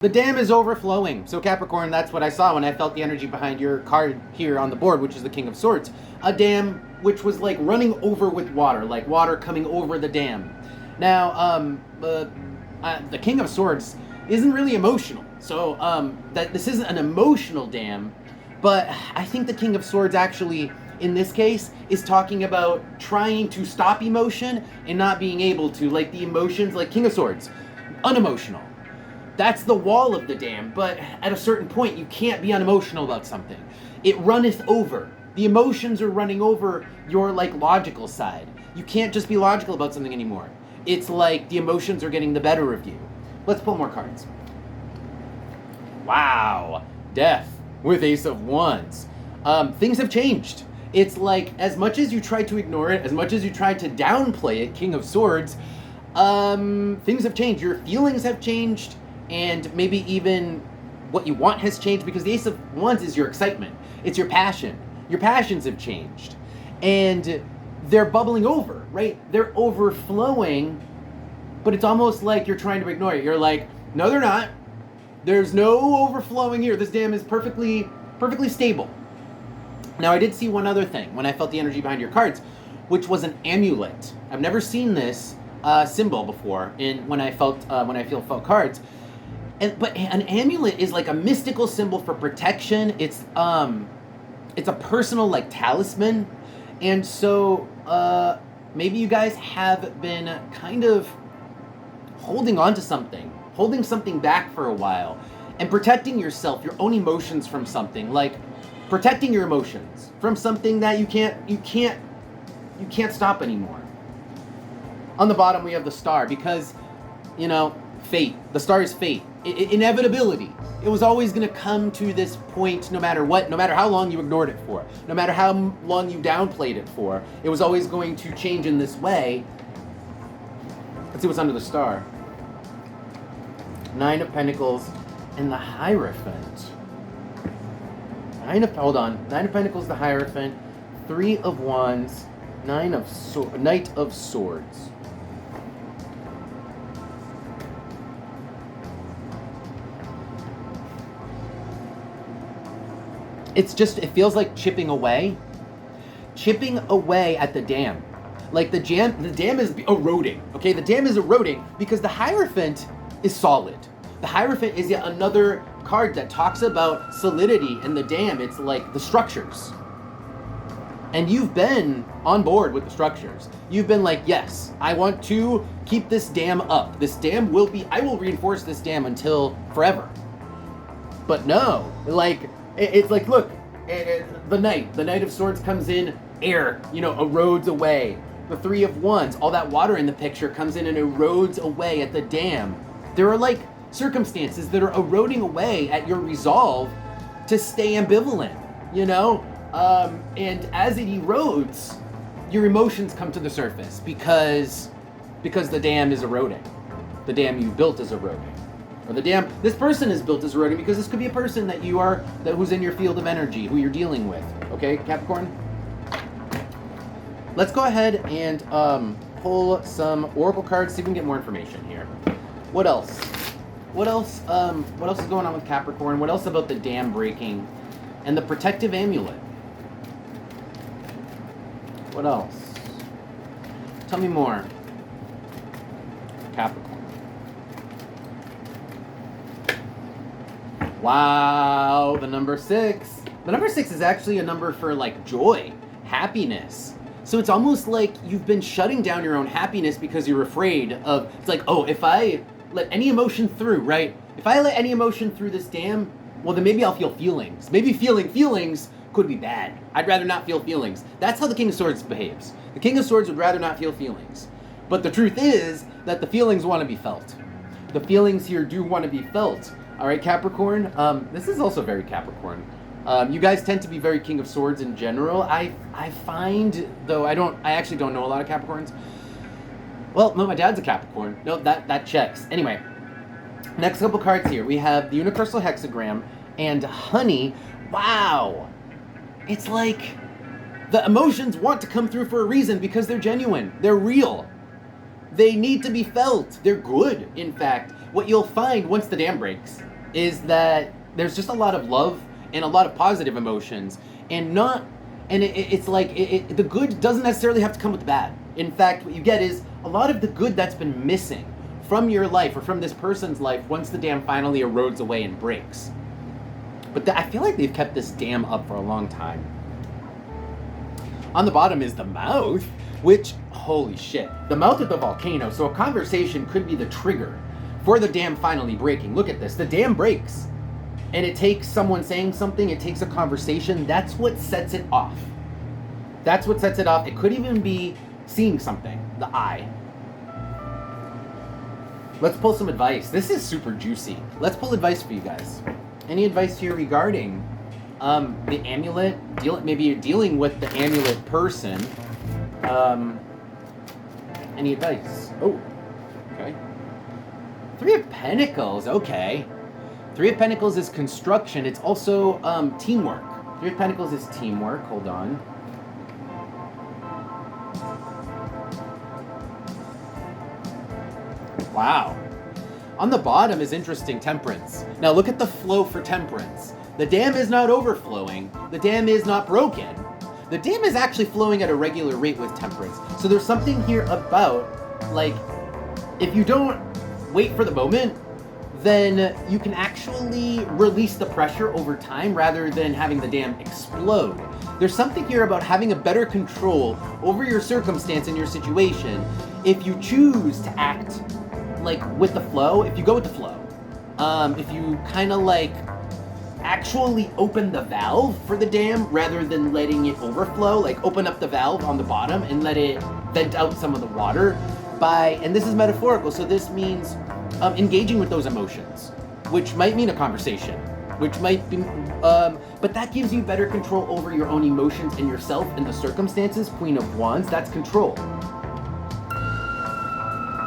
The dam is overflowing. So Capricorn, that's what I saw when I felt the energy behind your card here on the board, which is the King of Swords. A dam which was like running over with water, like water coming over the dam. Now, the King of Swords isn't really emotional. So that this isn't an emotional dam, but I think the King of Swords actually, in this case, is talking about trying to stop emotion and not being able to. Like the emotions, like King of Swords, unemotional. That's the wall of the dam, but at a certain point, you can't be unemotional about something. It runneth over. The emotions are running over your, like, logical side. You can't just be logical about something anymore. It's like the emotions are getting the better of you. Let's pull more cards. Wow. Death with Ace of Wands. Things have changed. It's like, as much as you try to ignore it, as much as you try to downplay it, King of Swords, things have changed. Your feelings have changed. And maybe even what you want has changed, because the Ace of Wands is your excitement. It's your passion. Your passions have changed. And they're bubbling over, right? They're overflowing, but it's almost like you're trying to ignore it. You're like, no, they're not. There's no overflowing here. This dam is perfectly stable. Now, I did see one other thing when I felt the energy behind your cards, which was an amulet. I've never seen this symbol before when I felt cards. But an amulet is like a mystical symbol for protection. It's a personal, like, talisman. And so maybe you guys have been kind of holding on to something, holding something back for a while, and protecting yourself, your own emotions from something, like protecting your emotions from something that you can't stop anymore. On the bottom we have the star, because, you know, fate. The star is fate. Inevitability. It was always going to come to this point no matter what, no matter how long you ignored it for, no matter how long you downplayed it for. It was always going to change in this way. Let's see what's under the star. 9 of Pentacles and the Hierophant. 9 of Pentacles, the Hierophant, 3 of Wands, Knight of Swords. It feels like chipping away at the dam. Like the dam is eroding, okay? The dam is eroding because the Hierophant is solid. The Hierophant is yet another card that talks about solidity in the dam. It's like the structures. And you've been on board with the structures. You've been like, yes, I want to keep this dam up. I will reinforce this dam until forever. But no, like, it's like, look, the Knight of Swords comes in, air, erodes away. The 3 of Wands, all that water in the picture comes in and erodes away at the dam. There are like circumstances that are eroding away at your resolve to stay ambivalent, and as it erodes, your emotions come to the surface because the dam is eroding. The dam you built is eroding. Or the dam this person is built is eroding, because this could be a person who's in your field of energy, who you're dealing with. Okay, Capricorn? Let's go ahead and pull some oracle cards, see if we can get more information here. What else? What else is going on with Capricorn? What else about the dam breaking and the protective amulet? What else? Tell me more. Capricorn. Wow, the number 6. The number 6 is actually a number for like joy, happiness. So it's almost like you've been shutting down your own happiness because you're afraid of, it's like, oh, if I let any emotion through, right? If I let any emotion through this dam, well, then maybe I'll feel feelings. Maybe feeling feelings could be bad. I'd rather not feel feelings. That's how the King of Swords behaves. The King of Swords would rather not feel feelings. But the truth is that the feelings want to be felt. The feelings here do want to be felt. All right, Capricorn. This is also very Capricorn. You guys tend to be very King of Swords in general. I find, though, I actually don't know a lot of Capricorns. Well, no, my dad's a Capricorn. No, that checks. Anyway, next couple cards here. We have the Universal Hexagram and Honey. Wow. It's like the emotions want to come through for a reason, because they're genuine. They're real. They need to be felt. They're good, in fact. What you'll find once the dam breaks is that there's just a lot of love and a lot of positive emotions, and it's like the good doesn't necessarily have to come with the bad. In fact, what you get is a lot of the good that's been missing from your life or from this person's life once the dam finally erodes away and breaks. But I feel like they've kept this dam up for a long time. On the bottom is the mouth, which, holy shit, the mouth of the volcano. So a conversation could be the trigger for the dam finally breaking. Look at this, the dam breaks. And it takes someone saying something, it takes a conversation. That's what sets it off. That's what sets it off. It could even be seeing something, the eye. Let's pull some advice. This is super juicy. Let's pull advice for you guys. Any advice here regarding the amulet? Maybe you're dealing with the amulet person. Any advice? Oh, okay. 3 of Pentacles, okay. 3 of Pentacles is construction. It's also teamwork. 3 of Pentacles is teamwork. Hold on. Wow. On the bottom is interesting, Temperance. Now look at the flow for Temperance. The dam is not overflowing. The dam is not broken. The dam is actually flowing at a regular rate with Temperance. So there's something here about, like, if you don't wait for the moment, then you can actually release the pressure over time rather than having the dam explode. There's something here about having a better control over your circumstance and your situation if you choose to act like with the flow, if you go with the flow. If you kind of like actually open the valve for the dam rather than letting it overflow, like open up the valve on the bottom and let it vent out some of the water and this is metaphorical, so this means engaging with those emotions, which might mean a conversation, which might be, but that gives you better control over your own emotions and yourself and the circumstances. Queen of Wands, that's control.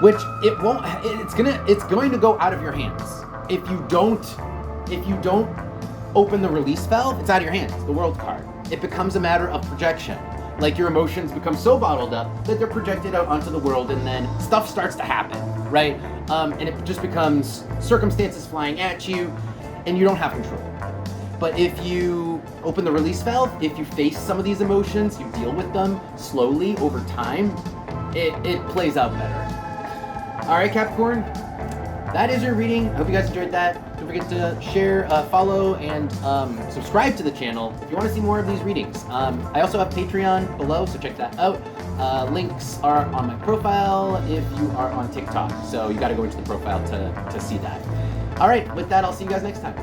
Which it won't, it's going to go out of your hands. If you don't open the release valve, it's out of your hands, the World card. It becomes a matter of projection. Like your emotions become so bottled up that they're projected out onto the world, and then stuff starts to happen, right? And it just becomes circumstances flying at you, and you don't have control. But if you open the release valve, if you face some of these emotions, you deal with them slowly over time, it plays out better. All right, Capricorn, that is your reading. I hope you guys enjoyed that. Don't forget to share, follow, and subscribe to the channel if you want to see more of these readings. I also have Patreon below, so check that out. Links are on my profile if you are on TikTok, so you got to go into the profile to see that. All right, with that, I'll see you guys next time.